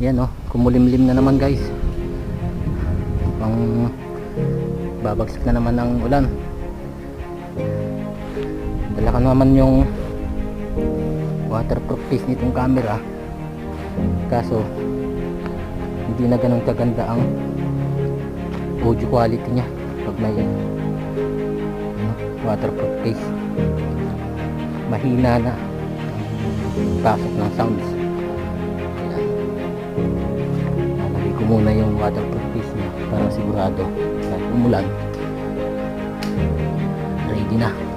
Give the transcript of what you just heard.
Yan oh, kumulimlim na naman guys. Pang babagsak na naman ng ulan. Dala ka naman yung waterproof case nitong camera, kaso hindi na ganun kaganda ang audio quality nya pag may waterproof case. Mahina na pasok ng sounds. Nalagay ko muna yung waterproof case nya para sigurado kahit umulan ready na.